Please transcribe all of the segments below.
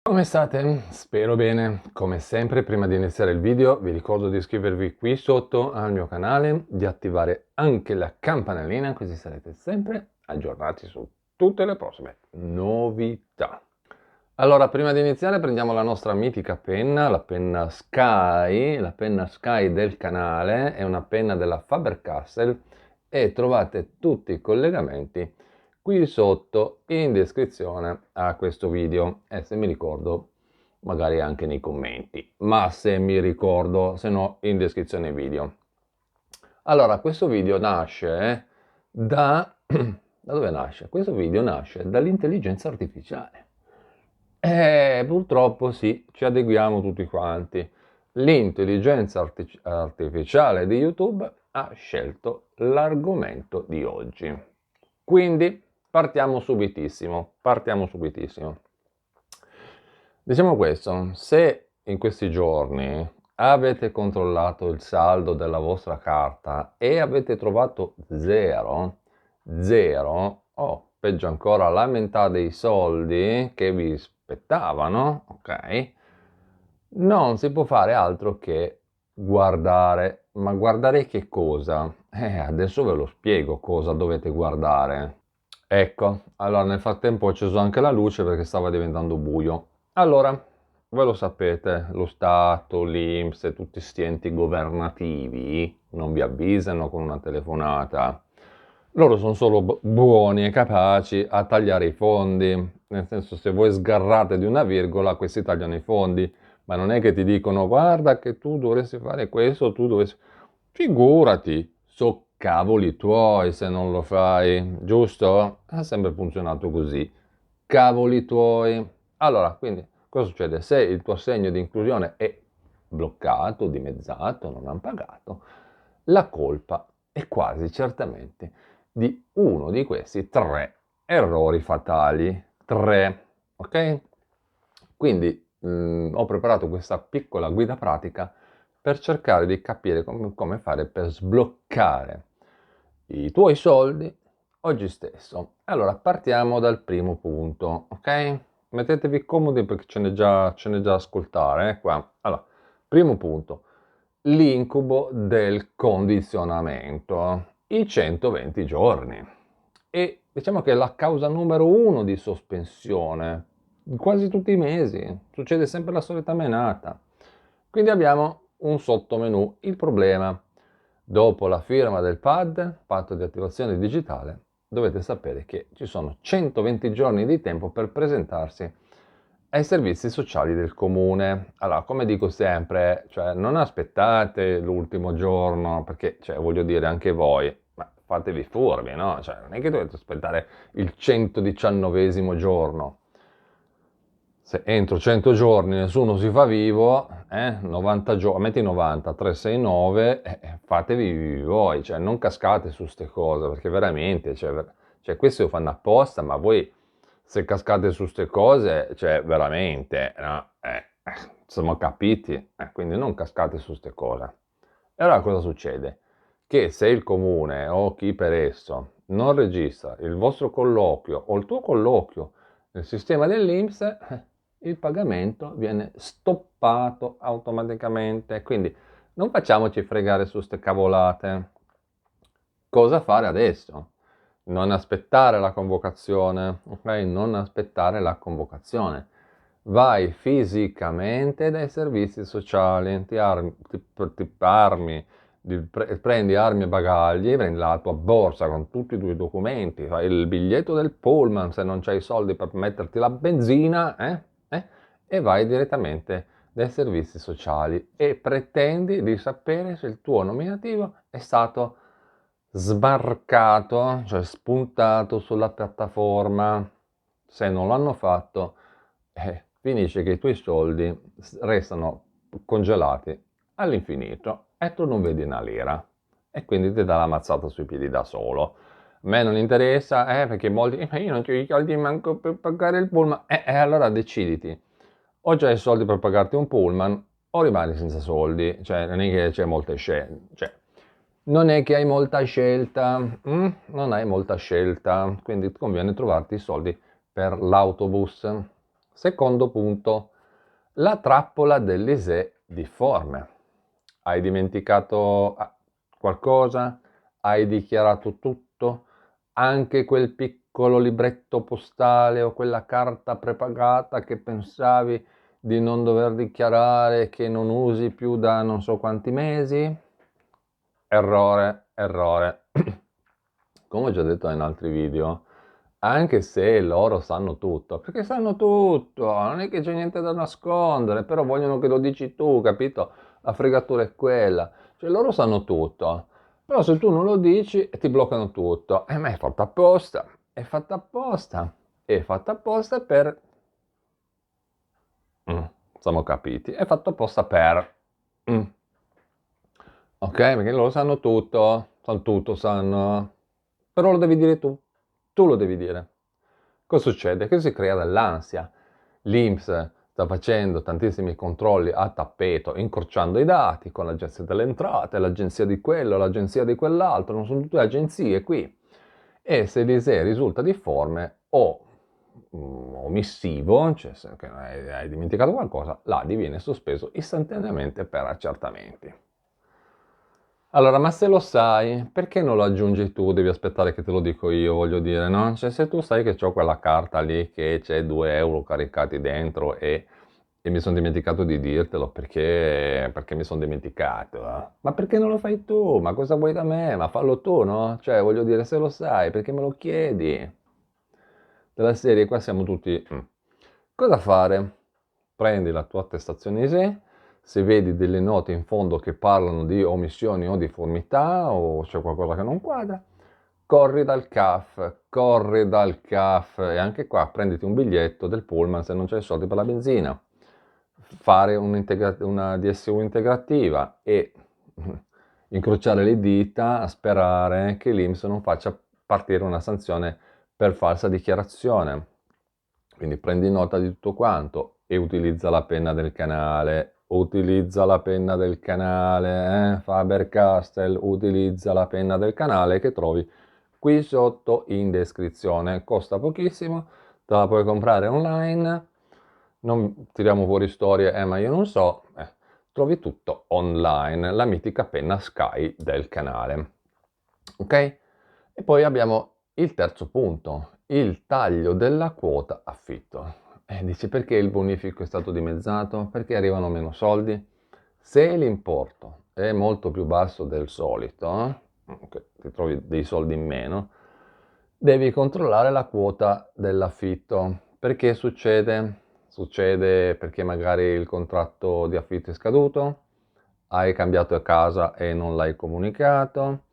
Come state? Spero bene. Come sempre, prima di iniziare il video, vi ricordo di iscrivervi qui sotto al mio canale, di attivare anche la campanellina, così sarete sempre aggiornati su tutte le prossime novità. Allora, prima di iniziare prendiamo la nostra mitica penna, la penna Sky del canale, è una penna della Faber-Castell e trovate tutti i collegamenti qui sotto in descrizione a questo video e se mi ricordo magari anche nei commenti, ma se mi ricordo, se no in descrizione video. Allora, questo video nasce da... da dove nasce? Questo video nasce dall'intelligenza artificiale. E purtroppo sì, ci adeguiamo tutti quanti. L'intelligenza artificiale di YouTube ha scelto l'argomento di oggi. Quindi partiamo subitissimo. Diciamo questo, se in questi giorni avete controllato il saldo della vostra carta e avete trovato zero, o peggio ancora la metà dei soldi che vi spettavano, ok? Non si può fare altro che guardare. Ma guardare che cosa? Adesso ve lo spiego cosa dovete guardare. Ecco, allora nel frattempo ho acceso anche la luce perché stava diventando buio. Allora, voi lo sapete, lo Stato, l'INPS e tutti sti enti governativi non vi avvisano con una telefonata. Loro sono solo buoni e capaci a tagliare i fondi. Nel senso, se voi sgarrate di una virgola, questi tagliano i fondi. Ma non è che ti dicono, guarda che tu dovresti fare questo, tu dovresti... Figurati, so cavoli tuoi se non lo fai, giusto? Ha sempre funzionato così. Cavoli tuoi. Allora, quindi, cosa succede? Se il tuo assegno di inclusione è bloccato, dimezzato, non hanno pagato, la colpa è quasi certamente di uno di questi tre errori fatali. Tre, ok? Quindi ho preparato questa piccola guida pratica per cercare di capire come fare per sbloccare i tuoi soldi oggi stesso. Allora, partiamo dal primo punto, ok? Mettetevi comodi perché ce n'è già da ascoltare, qua. Allora, primo punto, l'incubo del condizionamento, i 120 giorni. E diciamo che è la causa numero uno di sospensione, quasi tutti i mesi, succede sempre la solita menata. Quindi abbiamo un sottomenù. Il problema, dopo la firma del PAD, patto di attivazione digitale, dovete sapere che ci sono 120 giorni di tempo per presentarsi ai servizi sociali del comune. Allora, come dico sempre, cioè, non aspettate l'ultimo giorno, perché, cioè, voglio dire, anche voi, ma fatevi furbi, no? Cioè, non è che dovete aspettare il 119esimo giorno. Se entro 100 giorni nessuno si fa vivo, 90 giorni, metti 90, 369, fatevi vivi voi, cioè non cascate su ste cose, perché veramente, cioè, questi lo fanno apposta, ma voi se cascate su ste cose, cioè veramente, no? Siamo capiti, quindi non cascate su ste cose. E allora cosa succede? Che se il comune o chi per esso non registra il vostro colloquio o il tuo colloquio nel sistema dell'INPS, il pagamento viene stoppato automaticamente. Quindi non facciamoci fregare su ste cavolate. Cosa fare adesso? Non aspettare la convocazione, ok? Non aspettare la convocazione. Vai fisicamente dai servizi sociali, ti armi, prendi armi e bagagli, prendi la tua borsa con tutti i tuoi documenti, fai il biglietto del pullman se non c'hai i soldi per metterti la benzina, e vai direttamente dai servizi sociali e pretendi di sapere se il tuo nominativo è stato sbarcato, cioè spuntato sulla piattaforma. Se non l'hanno fatto, finisce che i tuoi soldi restano congelati all'infinito e tu non vedi una lira e quindi ti dà la mazzata sui piedi da solo. A me non interessa, perché molti, io non ho i soldi manco per pagare il pullman, allora deciditi, o c'hai i soldi per pagarti un pullman o rimani senza soldi, cioè non è che c'è molte scelte, cioè non è che hai molta scelta, non hai molta scelta, quindi conviene trovarti i soldi per l'autobus. Secondo punto, la trappola dell'ISEE difforme. Hai dimenticato qualcosa? Hai dichiarato tutto? Anche quel piccolo libretto postale o quella carta prepagata che pensavi di non dover dichiarare, che non usi più da non so quanti mesi? Errore, errore. Come ho già detto in altri video, anche se loro sanno tutto, perché sanno tutto, non è che c'è niente da nascondere, però vogliono che lo dici tu, capito? La fregatura è quella. Cioè loro sanno tutto, però se tu non lo dici ti bloccano tutto. Ma è fatta apposta, è fatta apposta, è fatta apposta per... Mm, siamo capiti, è fatto apposta per... Mm. Ok, perché loro sanno tutto, sanno, però lo devi dire tu lo devi dire. Cosa succede? Che si crea dell'ansia. L'INPS sta facendo tantissimi controlli a tappeto, incrociando i dati con l'agenzia delle entrate, l'agenzia di quello, l'agenzia di quell'altro, non sono tutte agenzie qui. E se l'ISEE risulta difforme o omissivo, cioè se hai dimenticato qualcosa, l'ADI viene sospeso istantaneamente per accertamenti. Allora, ma se lo sai, perché non lo aggiungi tu? Devi aspettare che te lo dico io, voglio dire, no? Cioè, se tu sai che ho quella carta lì che c'è 2 euro caricati dentro e mi sono dimenticato di dirtelo, perché mi sono dimenticato, Ma perché non lo fai tu? Ma cosa vuoi da me? Ma fallo tu, no? Cioè, voglio dire, se lo sai, perché me lo chiedi? Della serie, qua siamo tutti... Cosa fare? Prendi la tua attestazione ISEE, se vedi delle note in fondo che parlano di omissioni o difformità o c'è qualcosa che non quadra, corri dal CAF e anche qua prenditi un biglietto del pullman se non c'hai soldi per la benzina, fare una DSU integrativa e incrociare le dita a sperare che l'INPS non faccia partire una sanzione per falsa dichiarazione. Quindi prendi nota di tutto quanto e utilizza la penna del canale. Utilizza la penna del canale, Faber-Castell, utilizza la penna del canale che trovi qui sotto in descrizione. Costa pochissimo, te la puoi comprare online. Non tiriamo fuori storie, ma io non so. Trovi tutto online, la mitica penna Sky del canale. Ok? E poi abbiamo il terzo punto, il taglio della quota affitto. Dici perché il bonifico è stato dimezzato? Perché arrivano meno soldi? Se l'importo è molto più basso del solito, ti trovi dei soldi in meno, devi controllare la quota dell'affitto. Perché succede? Succede perché magari il contratto di affitto è scaduto, hai cambiato casa e non l'hai comunicato,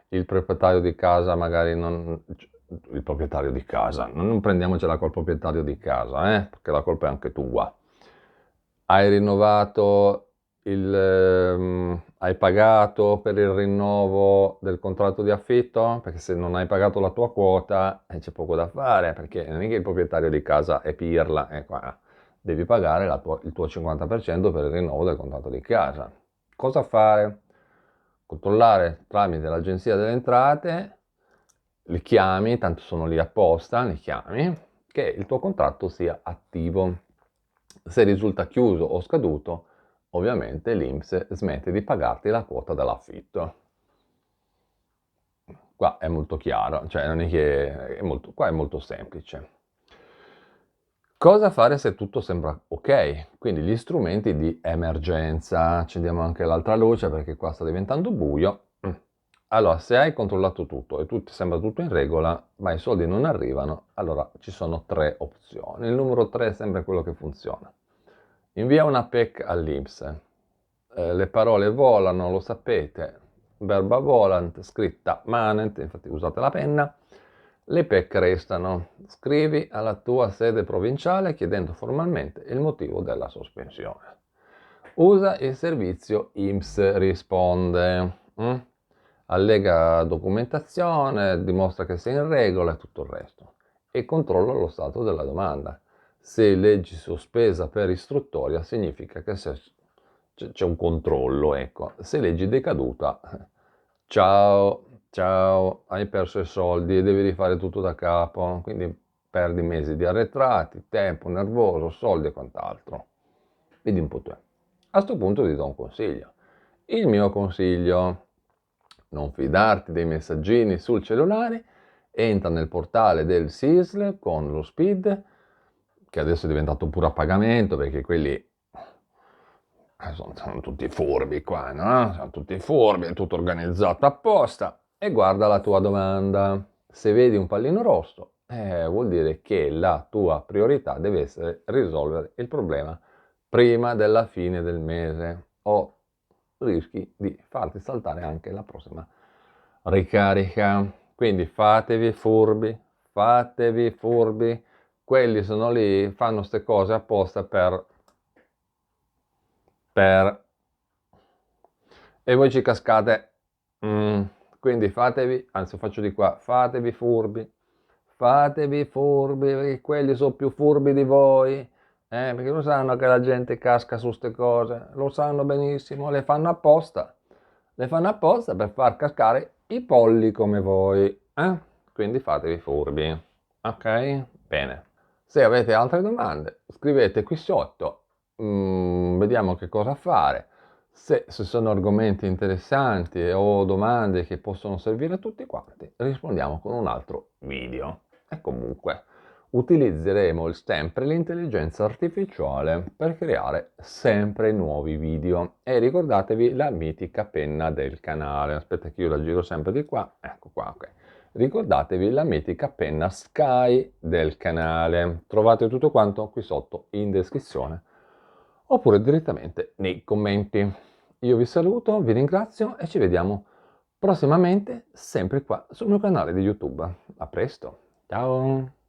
il proprietario di casa magari non... Il proprietario di casa, non prendiamocela col proprietario di casa, perché la colpa è anche tua. Hai rinnovato hai pagato per il rinnovo del contratto di affitto? Perché se non hai pagato la tua quota c'è poco da fare, perché non è che il proprietario di casa è pirla, devi pagare il tuo 50% per il rinnovo del contratto di casa. Cosa fare? Controllare tramite l'agenzia delle entrate, li chiami, tanto sono lì apposta, li chiami, che il tuo contratto sia attivo. Se risulta chiuso o scaduto, ovviamente l'INPS smette di pagarti la quota dell'affitto. Qua è molto chiaro, cioè non è che qua è molto semplice. Cosa fare se tutto sembra ok? Quindi gli strumenti di emergenza. Accendiamo anche l'altra luce perché qua sta diventando buio. Allora, se hai controllato tutto e sembra tutto in regola, ma i soldi non arrivano, allora ci sono 3 opzioni. Il numero 3 è sempre quello che funziona. Invia una PEC all'INPS. Le parole volano, lo sapete, verba volant, scritta manent, infatti usate la penna. Le PEC restano. Scrivi alla tua sede provinciale chiedendo formalmente il motivo della sospensione. Usa il servizio INPS risponde. Allega documentazione, dimostra che sei in regola e tutto il resto. E controlla lo stato della domanda. Se leggi sospesa per istruttoria significa che c'è un controllo, ecco. Se leggi decaduta, ciao, ciao, hai perso i soldi e devi rifare tutto da capo, quindi perdi mesi di arretrati, tempo nervoso, soldi e quant'altro. Vedi un po' te. A questo punto ti do un consiglio. Il mio consiglio: non fidarti dei messaggini sul cellulare, entra nel portale del SISL con lo SPID, che adesso è diventato pure a pagamento, perché quelli sono tutti furbi qua, no? Sono tutti furbi, è tutto organizzato apposta. E guarda la tua domanda. Se vedi un pallino rosso, vuol dire che la tua priorità deve essere risolvere il problema prima della fine del mese, o rischi di farti saltare anche la prossima ricarica. Quindi fatevi furbi, quelli sono lì, fanno ste cose apposta per e voi ci cascate. Quindi fatevi, anzi faccio di qua, fatevi furbi, perché quelli sono più furbi di voi, perché lo sanno che la gente casca su ste cose, lo sanno benissimo, le fanno apposta per far cascare i polli come voi, quindi fatevi furbi, ok? Bene. Se avete altre domande, scrivete qui sotto, vediamo che cosa fare. Se sono argomenti interessanti o domande che possono servire a tutti quanti, rispondiamo con un altro video. E comunque utilizzeremo sempre l'intelligenza artificiale per creare sempre nuovi video. E ricordatevi la mitica penna del canale. Aspetta che io la giro sempre di qua. Ecco qua, ok. Ricordatevi la mitica penna Sky del canale. Trovate tutto quanto qui sotto in descrizione oppure direttamente nei commenti. Io vi saluto, vi ringrazio e ci vediamo prossimamente sempre qua sul mio canale di YouTube. A presto, ciao!